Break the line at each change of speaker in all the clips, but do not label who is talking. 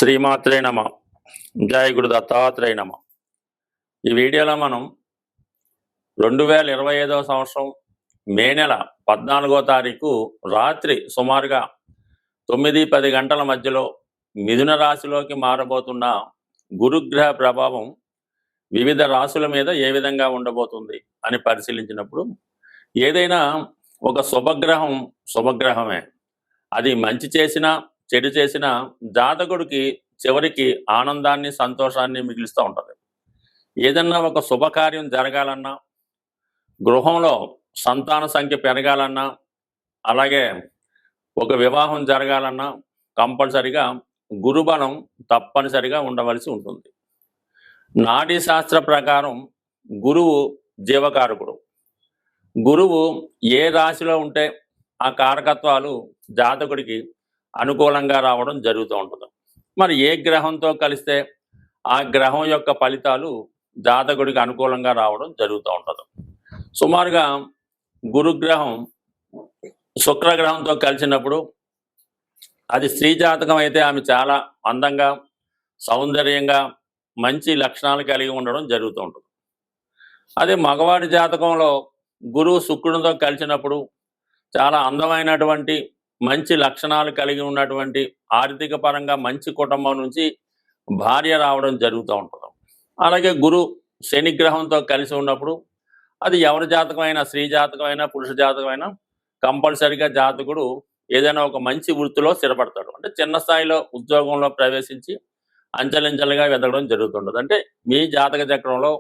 శ్రీమాత్రే నమ. జయ గురు దత్తాత్రేయ నమ. ఈ వీడియోలో మనం 2025వ సంవత్సరం మే నెల 14వ తారీఖు రాత్రి సుమారుగా 9-10 గంటల మధ్యలో మిథున రాశిలోకి మారబోతున్న గురుగ్రహ ప్రభావం వివిధ రాశుల మీద ఏ విధంగా ఉండబోతుంది అని పరిశీలించినప్పుడు, ఏదైనా ఒక శుభగ్రహమే, అది మంచి చేసినా చెడు చేసిన జాతకుడికి చివరికి ఆనందాన్ని సంతోషాన్ని మిగిలిస్తూ ఉంటుంది. ఏదన్నా ఒక శుభకార్యం జరగాలన్నా, గృహంలో సంతాన సంఖ్య పెరగాలన్నా, అలాగే ఒక వివాహం జరగాలన్నా కంపల్సరిగా గురుబలం తప్పనిసరిగా ఉండవలసి ఉంటుంది. నాడీ శాస్త్ర ప్రకారం గురువు జీవకారకుడు. గురువు ఏ రాశిలో ఉంటే ఆ కారకత్వాలు జాతకుడికి అనుకూలంగా రావడం జరుగుతూ ఉంటుంది. మరి ఏ గ్రహంతో కలిస్తే ఆ గ్రహం యొక్క ఫలితాలు జాతకుడికి అనుకూలంగా రావడం జరుగుతూ ఉంటుంది. సుమారుగా గురుగ్రహం శుక్రగ్రహంతో కలిసినప్పుడు అది స్త్రీ జాతకం అయితే ఆమె చాలా అందంగా, సౌందర్యంగా, మంచి లక్షణాలు కలిగి ఉండడం జరుగుతూ ఉంటుంది. అదే మగవాడి జాతకంలో గురువు శుక్రునితో కలిసినప్పుడు చాలా అందమైనటువంటి, మంచి లక్షణాలు కలిగి ఉన్నటువంటి, ఆర్థిక పరంగా మంచి కుటుంబం నుంచి భార్య రావడం జరుగుతూ ఉంటుంది. అలాగే గురు శని గ్రహంతో కలిసి ఉన్నప్పుడు అది ఎవరి జాతకమైనా, స్త్రీ జాతకమైనా, పురుష జాతకమైనా కంపల్సరిగా జాతకుడు ఏదైనా ఒక మంచి వృత్తిలో స్థిరపడతాడు. అంటే చిన్న స్థాయిలో ఉద్యోగంలో ప్రవేశించి అంచెలంచెలుగా ఎదగడం జరుగుతుంటుంది. అంటే మీ జాతక చక్రంలో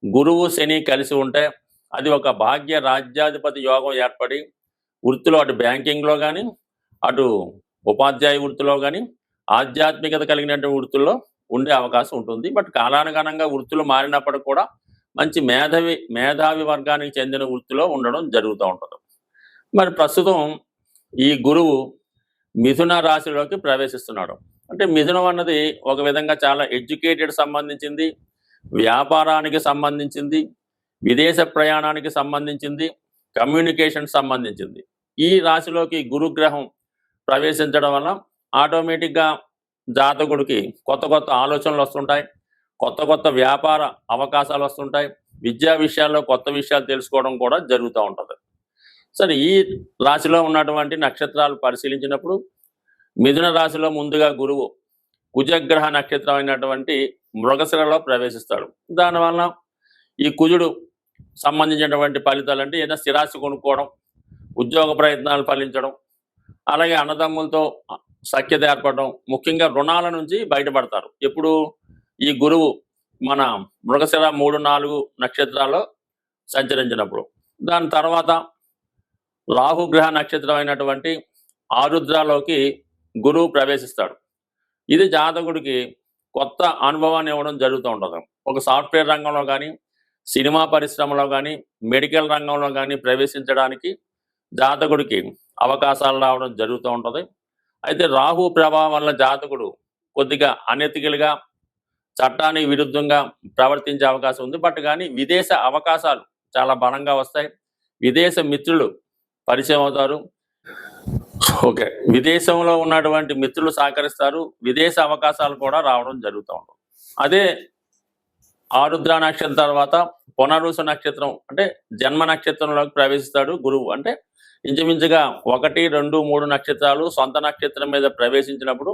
గురువు శని కలిసి ఉంటే అది ఒక భాగ్య రాజ్యాధిపతి యోగం ఏర్పడి వృత్తిలో అటు బ్యాంకింగ్లో కానీ, అటు ఉపాధ్యాయ వృత్తిలో కానీ, ఆధ్యాత్మికత కలిగినటువంటి వృత్తుల్లో ఉండే అవకాశం ఉంటుంది. బట్ కాలానుగుణంగా వృత్తులు మారినప్పటికీ కూడా మంచి మేధావి వర్గానికి చెందిన వృత్తిలో ఉండడం జరుగుతూ ఉంటుంది. మరి ప్రస్తుతం ఈ గురువు మిథున రాశిలోకి ప్రవేశిస్తున్నాడు. అంటే మిథునం అన్నది ఒక విధంగా చాలా ఎడ్యుకేటెడ్ సంబంధించింది, వ్యాపారానికి సంబంధించింది, విదేశ ప్రయాణానికి సంబంధించింది, కమ్యూనికేషన్ సంబంధించింది. ఈ రాశిలోకి గురుగ్రహం ప్రవేశించడం వల్ల ఆటోమేటిక్గా జాతకుడికి కొత్త కొత్త ఆలోచనలు వస్తుంటాయి, కొత్త కొత్త వ్యాపార అవకాశాలు వస్తుంటాయి, విద్యా విషయాల్లో కొత్త విషయాలు తెలుసుకోవడం కూడా జరుగుతూ ఉంటుంది. సరే, ఈ రాశిలో ఉన్నటువంటి నక్షత్రాలు పరిశీలించినప్పుడు మిథున రాశిలో ముందుగా గురువు కుజగ్రహ నక్షత్రం అయినటువంటి మృగశిరలో ప్రవేశిస్తాడు. దానివల్ల ఈ కుజుడు సంబంధించినటువంటి ఫలితాలు అంటే ఏదైనా స్థిరాస్తి కొనుక్కోవడం, ఉద్యోగ ప్రయత్నాలు ఫలించడం, అలాగే అన్నదమ్ములతో సఖ్యత ఏర్పడడం, ముఖ్యంగా రుణాల నుంచి బయటపడతారు ఎప్పుడు ఈ గురువు మన మృగశిర 3-4 నక్షత్రాల్లో సంచరించినప్పుడు. దాని తర్వాత రాహుగ్రహ నక్షత్రం అయినటువంటి ఆరుద్రలోకి గురువు ప్రవేశిస్తాడు. ఇది జాతకుడికి కొత్త అనుభవాన్ని ఇవ్వడం జరుగుతూ ఉంటుంది. ఒక సాఫ్ట్వేర్ రంగంలో కానీ, సినిమా పరిశ్రమలో కానీ, మెడికల్ రంగంలో కానీ ప్రవేశించడానికి జాతకుడికి అవకాశాలు రావడం జరుగుతూ ఉంటుంది. అయితే రాహు ప్రభావం వల్ల జాతకుడు కొద్దిగా అనెతికల్గా, చట్టానికి విరుద్ధంగా ప్రవర్తించే అవకాశం ఉంది. బట్ కానీ విదేశ అవకాశాలు చాలా బలంగా వస్తాయి. విదేశ మిత్రులు పరిచయం అవుతారు. ఓకే, విదేశంలో ఉన్నటువంటి మిత్రులు సహకరిస్తారు. విదేశ అవకాశాలు కూడా రావడం జరుగుతూ ఉంటుంది. అదే ఆరుద్ర నక్షత్రం తర్వాత పునరుసు నక్షత్రం అంటే జన్మ నక్షత్రంలోకి ప్రవేశిస్తాడు గురువు. అంటే ఇంచుమించుగా 1, 2, 3 నక్షత్రాలు సొంత నక్షత్రం మీద ప్రవేశించినప్పుడు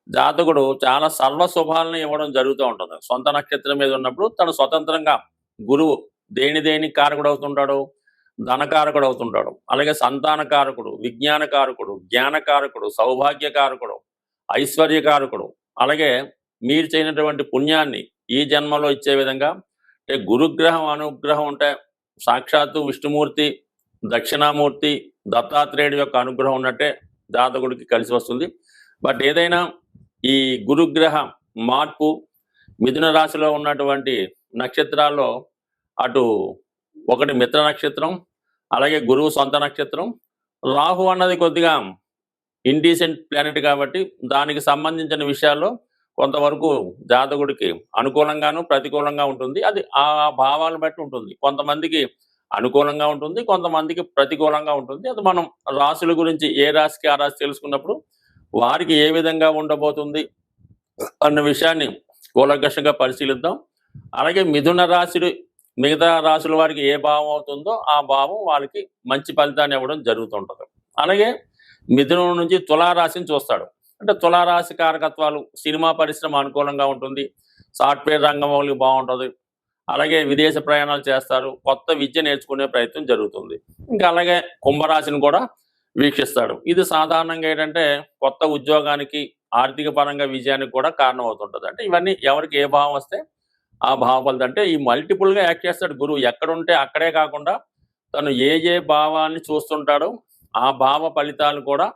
జాతకుడు చాలా సర్వశుభాలను ఇవ్వడం జరుగుతూ ఉంటుంది. సొంత నక్షత్రం మీద ఉన్నప్పుడు తను స్వతంత్రంగా గురువు దేని కారకుడు అవుతుంటాడు, ధనకారకుడు అవుతుంటాడు. అలాగే సంతానకారకుడు, విజ్ఞానకారకుడు, జ్ఞానకారకుడు, సౌభాగ్యకారకుడు, ఐశ్వర్యకారకుడు, అలాగే మీరు చేయనటువంటి పుణ్యాన్ని ఈ జన్మలో ఇచ్చే విధంగా. అంటే గురుగ్రహం అనుగ్రహం ఉంటే సాక్షాత్తు విష్ణుమూర్తి, దక్షిణామూర్తి, దత్తాత్రేయుడి యొక్క అనుగ్రహం ఉన్నట్టే జాతకుడికి కలిసి వస్తుంది. బట్ ఏదైనా ఈ గురుగ్రహ మార్పు మిథున రాశిలో ఉన్నటువంటి నక్షత్రాల్లో అటు ఒకటి మిత్ర నక్షత్రం, అలాగే గురువు సొంత నక్షత్రం. రాహు అన్నది కొద్దిగా ఇండీసెంట్ ప్లానెట్ కాబట్టి దానికి సంబంధించిన విషయాల్లో కొంతవరకు జాతకుడికి అనుకూలంగాను ప్రతికూలంగా ఉంటుంది. అది ఆ భావాలను బట్టి ఉంటుంది. కొంతమందికి అనుకూలంగా ఉంటుంది, కొంతమందికి ప్రతికూలంగా ఉంటుంది. అది మనం రాశుల గురించి ఏ రాశికి ఆ రాశి తెలుసుకున్నప్పుడు వారికి ఏ విధంగా ఉండబోతుంది అన్న విషయాన్ని కూలంకషంగా పరిశీలిద్దాం. అలాగే మిథున రాశి మిగతా రాశుల వారికి ఏ భావం అవుతుందో ఆ భావం వాళ్ళకి మంచి ఫలితాన్ని ఇవ్వడం జరుగుతుంటుంది. అలాగే మిథునం నుంచి తులారాశిని చూస్తాడు. అంటే తులారాశి కారకత్వాలు సినిమా పరిశ్రమ అనుకూలంగా ఉంటుంది, సాఫ్ట్వేర్ రంగం వాళ్ళకి బాగుంటుంది, అలాగే విదేశ ప్రయాణాలు చేస్తారు, కొత్త విద్య నేర్చుకునే ప్రయత్నం జరుగుతుంది. ఇంకా అలాగే కుంభరాశిని కూడా వీక్షిస్తాడు. ఇది సాధారణంగా ఏంటంటే కొత్త ఉద్యోగానికి ఆర్థిక పరంగా విజయానికి కూడా కారణం అవుతుంటుంది. అంటే ఇవన్నీ ఎవరికి ఏ భావం వస్తే ఆ భావ ఫలితం. అంటే ఈ మల్టిపుల్గా యాక్ట్ చేస్తాడు గురువు. ఎక్కడుంటే అక్కడే కాకుండా తను ఏ భావాన్ని చూస్తుంటాడో ఆ భావ ఫలితాలు కూడా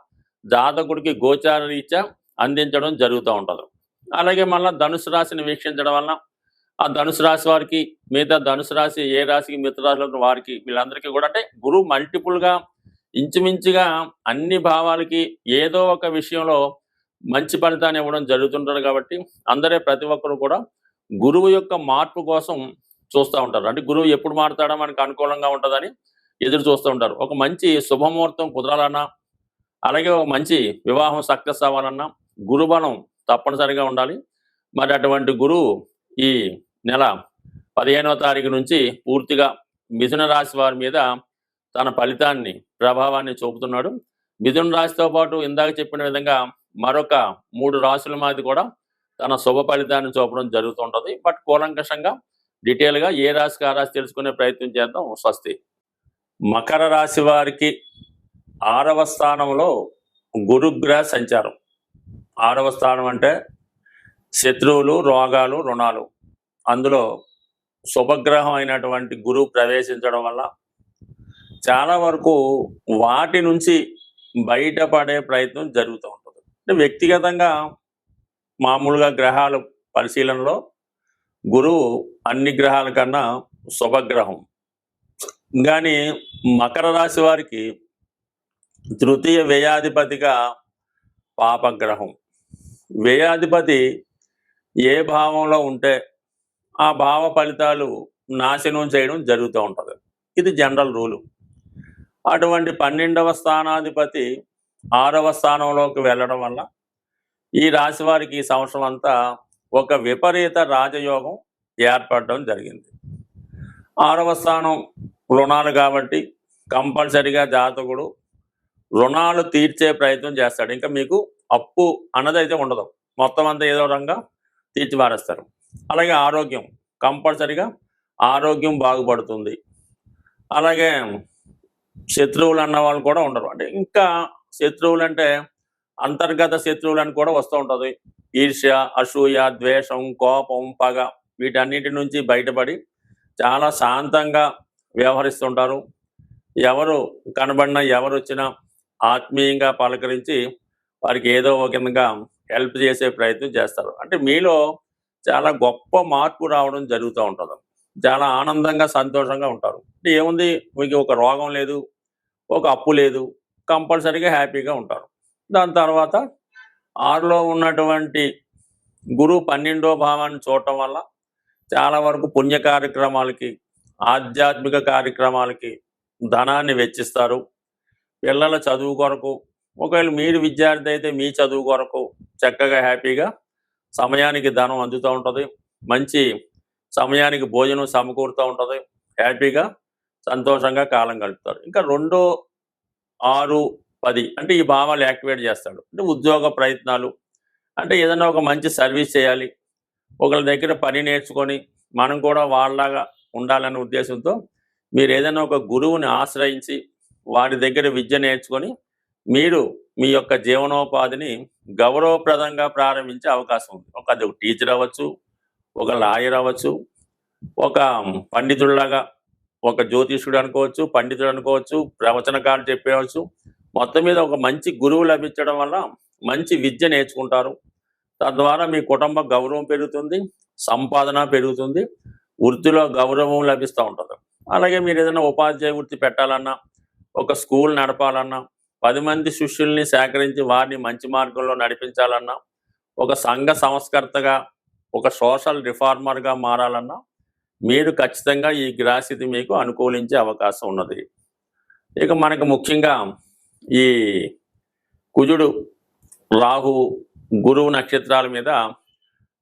జాతకుడికి గోచార రీత్యా అందించడం జరుగుతూ ఉంటుంది. అలాగే మళ్ళీ ధనుసు రాశిని వీక్షించడం వలన ఆ ధనుసు రాశి వారికి మిగతా ధనుసు రాశి ఏ రాశికి మిగతా రాశుల వారికి వీళ్ళందరికీ కూడా అంటే గురువు మల్టిపుల్గా ఇంచుమించుగా అన్ని భావాలకి ఏదో ఒక విషయంలో మంచి ఫలితాన్ని ఇవ్వడం జరుగుతుంటారు. కాబట్టి ప్రతి ఒక్కరు కూడా గురువు యొక్క మార్పు కోసం చూస్తూ ఉంటారు. అంటే గురువు ఎప్పుడు మారుతాడో మనకు అనుకూలంగా ఉంటుందని ఎదురు చూస్తూ ఉంటారు. ఒక మంచి శుభముహూర్తం కుదరాలన్నా, అలాగే ఒక మంచి వివాహం సక్సెస్ అవ్వాలన్నా గురుబలం తప్పనిసరిగా ఉండాలి. మరి అటువంటి గురువు ఈ నెల 15వ తారీఖు నుంచి పూర్తిగా మిథున రాశి వారి మీద తన ఫలితాన్ని ప్రభావాన్ని చూపుతున్నాడు. మిథున రాశితో పాటు ఇందాక చెప్పిన విధంగా మరొక 3 రాశుల మీద కూడా తన శుభ ఫలితాన్ని చూపడం జరుగుతుంటుంది. బట్ కూలంకషంగా డీటెయిల్గా ఏ రాశికి ఆ రాశి తెలుసుకునే ప్రయత్నం చేద్దాం. స్వస్తి. మకర రాశి వారికి 6వ స్థానంలో గురుగ్రహ సంచారం. 6వ స్థానం అంటే శత్రువులు, రోగాలు, రుణాలు. అందులో శుభగ్రహం అయినటువంటి గురువు ప్రవేశించడం వల్ల చాలా వరకు వాటి నుంచి బయటపడే ప్రయత్నం జరుగుతూ ఉంటుంది. అంటే వ్యక్తిగతంగా మామూలుగా గ్రహాల పరిశీలనలో గురువు అన్ని గ్రహాల కన్నా శుభగ్రహం. కానీ మకర రాశి వారికి తృతీయ వ్యయాధిపతిగా పాపగ్రహం. వ్యయాధిపతి ఏ భావంలో ఉంటే ఆ భావ ఫలితాలు నాశనం చేయడం జరుగుతూ ఉంటుంది. ఇది జనరల్ రూలు. అటువంటి 12వ స్థానాధిపతి 6వ స్థానంలోకి వెళ్ళడం వల్ల ఈ రాశి వారికి ఈ సంవత్సరం అంతా ఒక విపరీత రాజయోగం ఏర్పడడం జరిగింది. 6వ స్థానం రుణాలు కాబట్టి కంపల్సరిగా జాతకుడు రుణాలు తీర్చే ప్రయత్నం చేస్తాడు. ఇంకా మీకు అప్పు అన్నదైతే ఉండదు, మొత్తం అంతా ఏదో రంగా తీర్చిపారేస్తారు. అలాగే ఆరోగ్యం కంపల్సరిగా ఆరోగ్యం బాగుపడుతుంది. అలాగే శత్రువులు అన్న వాళ్ళు కూడా ఉండరు. అంటే ఇంకా శత్రువులు అంటే అంతర్గత శత్రువులు అని కూడా వస్తూ ఉంటుంది. ఈర్ష్య, అసూయ, ద్వేషం, కోపం, పగ వీటన్నిటి నుంచి బయటపడి చాలా శాంతంగా వ్యవహరిస్తుంటారు. ఎవరు కనబడినా ఎవరు వచ్చినా ఆత్మీయంగా పలకరించి వారికి ఏదో ఒక విధంగా హెల్ప్ చేసే ప్రయత్నం చేస్తారు. అంటే మీలో చాలా గొప్ప మార్పు రావడం జరుగుతూ ఉంటుంది. చాలా ఆనందంగా సంతోషంగా ఉంటారు. అంటే ఏముంది, మీకు ఒక రోగం లేదు, ఒక అప్పు లేదు, కంపల్సరీగా హ్యాపీగా ఉంటారు. దాని తర్వాత 6లో ఉన్నటువంటి గురువు 12వ భావాన్ని చూడటం వల్ల చాలా వరకు పుణ్య కార్యక్రమాలకి, ఆధ్యాత్మిక కార్యక్రమాలకి ధనాన్ని వెచ్చిస్తారు. పిల్లల చదువు కొరకు, ఒకవేళ మీరు విద్యార్థి అయితే మీ చదువు కొరకు చక్కగా హ్యాపీగా సమయానికి ధనం అందుతూ ఉంటుంది. మంచి సమయానికి భోజనం సమకూరుతూ ఉంటుంది. హ్యాపీగా సంతోషంగా కాలం గడుపుతారు. ఇంకా 2, 6, 10 అంటే ఈ భావాలు యాక్టివేట్ చేస్తాడు. అంటే ఉద్యోగ ప్రయత్నాలు, అంటే ఏదైనా ఒక మంచి సర్వీస్ చేయాలి, ఒకరి దగ్గర పని నేర్చుకొని మనం కూడా వాళ్ళలాగా ఉండాలనే ఉద్దేశంతో మీరు ఏదైనా ఒక గురువుని ఆశ్రయించి వారి దగ్గర విద్య నేర్చుకొని మీరు మీ యొక్క జీవనోపాధిని గౌరవప్రదంగా ప్రారంభించే అవకాశం ఉంది. ఒక టీచర్ అవ్వచ్చు, ఒక లాయర్ అవ్వచ్చు, ఒక పండితుడిలాగా, ఒక జ్యోతిష్యుడు అనుకోవచ్చు, పండితుడు అనుకోవచ్చు, ప్రవచనకాలు చెప్పేవచ్చు. మొత్తం మీద ఒక మంచి గురువు లభించడం వల్ల మంచి విద్య నేర్చుకుంటారు. తద్వారా మీ కుటుంబ గౌరవం పెరుగుతుంది, సంపాదన పెరుగుతుంది, వృత్తిలో గౌరవం లభిస్తూ ఉంటుంది. అలాగే మీరు ఏదైనా ఉపాధ్యాయ వృత్తి పెట్టాలన్నా, ఒక స్కూల్ నడపాలన్నా, 10 మంది శిష్యుల్ని సేకరించి వారిని మంచి మార్గంలో నడిపించాలన్నా, ఒక సంఘ సంస్కర్తగా, ఒక సోషల్ రిఫార్మర్గా మారాలన్నా మీరు ఖచ్చితంగా ఈ గ్రహస్థితి మీకు అనుకూలించే అవకాశం ఉన్నది. ఇక మనకు ముఖ్యంగా ఈ కుజుడు, రాహు, గురువు నక్షత్రాల మీద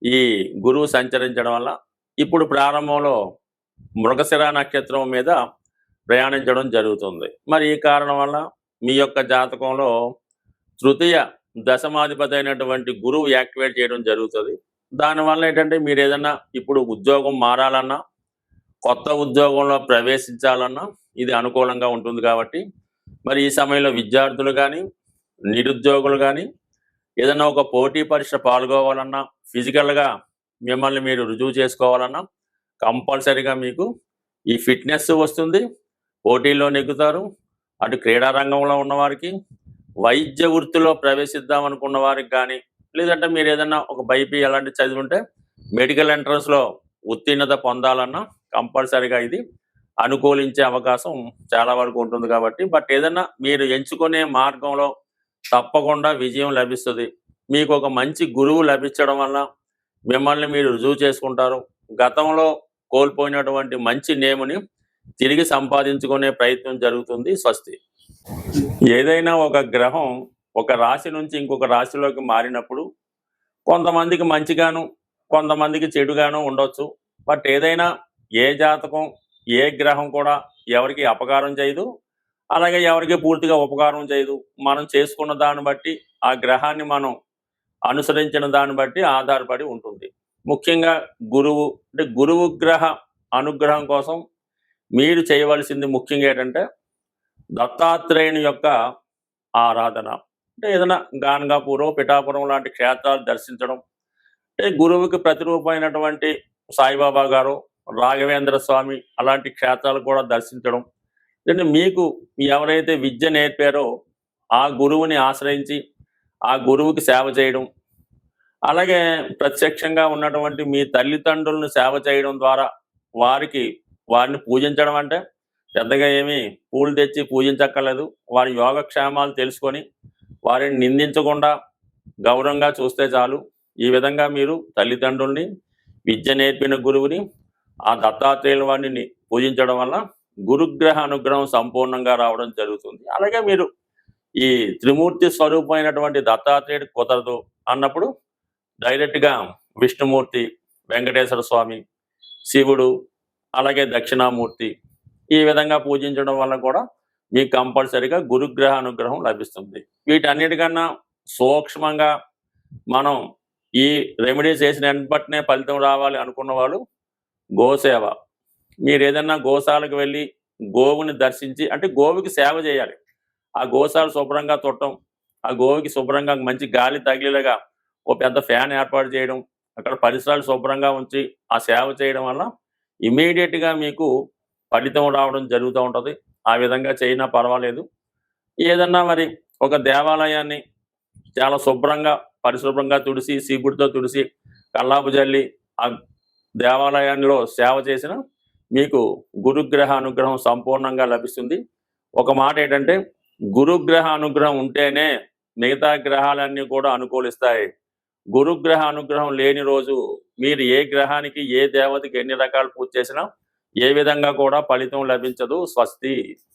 ఈ గురువు సంచరించడం వల్ల ఇప్పుడు ప్రారంభంలో మృగశిర నక్షత్రం మీద ప్రయాణించడం జరుగుతుంది. మరి ఈ కారణం వల్ల మీ యొక్క జాతకంలో తృతీయ దశమాధిపతి అయినటువంటి గురువు యాక్టివేట్ చేయడం జరుగుతుంది. దానివల్ల ఏంటంటే మీరు ఏదన్నా ఇప్పుడు ఉద్యోగం మారాలన్నా, కొత్త ఉద్యోగంలో ప్రవేశించాలన్నా ఇది అనుకూలంగా ఉంటుంది. కాబట్టి మరి ఈ సమయంలో విద్యార్థులు కానీ, నిరుద్యోగులు కానీ ఏదైనా ఒక పోటీ పరీక్ష పాల్గొవాలన్నా, ఫిజికల్గా మిమ్మల్ని మీరు రుజువు చేసుకోవాలన్నా కంపల్సరీగా మీకు ఈ ఫిట్నెస్ వస్తుంది, పోటీల్లో నెగ్గుతారు. అటు క్రీడా రంగంలో ఉన్నవారికి, వైద్య వృత్తిలో ప్రవేశిద్దాం అనుకున్న వారికి కానీ, లేదంటే మీరు ఏదన్నా ఒక బైపీ అలాంటి చదివి ఉంటే మెడికల్ ఎంట్రన్స్లో ఉత్తీర్ణత పొందాలన్నా కంపల్సరీగా ఇది అనుకూలించే అవకాశం చాలా వరకు ఉంటుంది. కాబట్టి బట్ ఏదన్నా మీరు ఎంచుకునే మార్గంలో తప్పకుండా విజయం లభిస్తుంది. మీకు ఒక మంచి గురువు లభించడం వల్ల మిమ్మల్ని మీరు రుజువు చేసుకుంటారు. గతంలో కోల్పోయినటువంటి మంచి నేముని తిరిగి సంపాదించుకునే ప్రయత్నం జరుగుతుంది. స్వస్తి. ఏదైనా ఒక గ్రహం ఒక రాశి నుంచి ఇంకొక రాశిలోకి మారినప్పుడు కొంతమందికి మంచిగాను, కొంతమందికి చెడుగాను ఉండొచ్చు. బట్ ఏదైనా ఏ జాతకం, ఏ గ్రహం కూడా ఎవరికి అపకారం చేయదు, అలాగే ఎవరికి పూర్తిగా ఉపకారం చేయదు. మనం చేసుకున్న దాన్ని బట్టి, ఆ గ్రహాన్ని మనం అనుసరించిన దాన్ని బట్టి ఆధారపడి ఉంటుంది. ముఖ్యంగా గురువు అంటే గురువు గ్రహ అనుగ్రహం కోసం మీరు చేయవలసింది ముఖ్యంగా ఏంటంటే దత్తాత్రేయుని యొక్క ఆరాధన. అంటే ఏదైనా గాన్గాపూరం, పిఠాపురం లాంటి క్షేత్రాలు దర్శించడం, అంటే గురువుకి ప్రతిరూపమైనటువంటి సాయిబాబా గారు, రాఘవేంద్ర స్వామి అలాంటి క్షేత్రాలు కూడా దర్శించడం. అంటే మీకు ఎవరైతే విద్య నేర్పారో ఆ గురువుని ఆశ్రయించి ఆ గురువుకి సేవ చేయడం, అలాగే ప్రత్యక్షంగా ఉన్నటువంటి మీ తల్లిదండ్రులను సేవ చేయడం ద్వారా వారిని పూజించడం. అంటే పెద్దగా ఏమీ పూలు తెచ్చి పూజించక్కర్లేదు. వారి యోగక్షేమాలు తెలుసుకొని వారిని నిందించకుండా గౌరవంగా చూస్తే చాలు. ఈ విధంగా మీరు తల్లిదండ్రుల్ని, విద్య నేర్పిన గురువుని, ఆ దత్తాత్రేయుల వారిని పూజించడం వల్ల గురుగ్రహ అనుగ్రహం సంపూర్ణంగా రావడం జరుగుతుంది. అలాగే మీరు ఈ త్రిమూర్తి స్వరూపమైనటువంటి దత్తాత్రేయుడు కుదరదు అన్నప్పుడు డైరెక్ట్గా విష్ణుమూర్తి, వెంకటేశ్వర స్వామి, శివుడు, అలాగే దక్షిణామూర్తి ఈ విధంగా పూజించడం వల్ల కూడా మీకు కంపల్సరీగా గురుగ్రహ అనుగ్రహం లభిస్తుంది. వీటన్నిటికన్నా సూక్ష్మంగా మనం ఈ రెమెడీస్ చేసిన వెంటనే ఫలితం రావాలి అనుకున్న వాళ్ళు గోసేవ. మీరు ఏదన్నా గోశాలకు వెళ్ళి గోవుని దర్శించి, అంటే గోవుకి సేవ చేయాలి. ఆ గోశాల శుభ్రంగా తుట్టడం, ఆ గోవుకి శుభ్రంగా మంచి గాలి తగిలేలాగా ఓ పెద్ద ఫ్యాన్ ఏర్పాటు చేయడం, అక్కడ పరిసరాలు శుభ్రంగా ఉంచి ఆ సేవ చేయడం వల్ల ఇమీడియట్గా మీకు ఫలితం రావడం జరుగుతూ ఉంటుంది. ఆ విధంగా చేయనా పర్వాలేదు. ఏదన్నా మరి ఒక దేవాలయాన్ని చాలా శుభ్రంగా, పరిశుభ్రంగా తుడిసి, సీపుడితో తుడిసి, కల్లాపు జల్లి ఆ దేవాలయంలో సేవ చేసిన మీకు గురుగ్రహ అనుగ్రహం సంపూర్ణంగా లభిస్తుంది. ఒక మాట ఏంటంటే గురుగ్రహ అనుగ్రహం ఉంటేనే మిగతా గ్రహాలన్నీ కూడా అనుకూలిస్తాయి. గురుగ్రహ అనుగ్రహం లేని రోజు మీరు ఏ గ్రహానికి, ఏ దేవతకి ఎన్ని రకాల పూజ చేసినా ఏ విధంగా కూడా ఫలితం లభించదు. స్వస్తి.